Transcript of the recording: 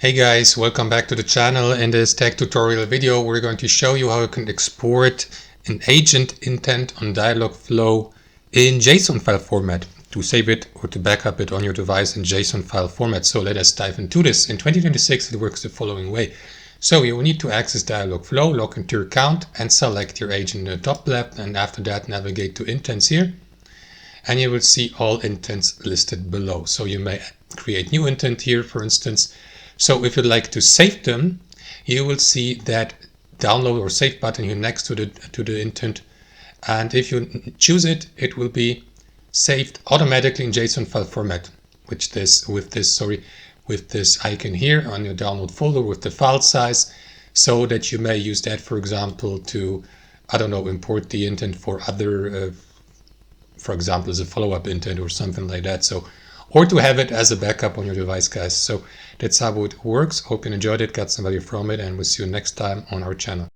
Hey guys, welcome back to the channel. In this tech tutorial video, we're going to show you how you can export an agent intent on Dialogflow in JSON file format to save it or to backup it on your device in JSON file format. So let us dive into this. In 2026, it works the following way. So you will need to access Dialogflow, log into your account and select your agent in the top left. And after that, navigate to intents here. And you will see all intents listed below. So you may create new intent here, for instance. So if you'd like to save them, you will see that download or save button here next to the intent. And if you choose it, it will be saved automatically in JSON file format, with this icon here on your download folder with the file size, so that you may use that, for example, to, I don't know, import the intent for other, for example, as a follow-up intent or something like that. So, or to have it as a backup on your device, guys. So that's how it works. Hope you enjoyed it, got some value from it, and we'll see you next time on our channel.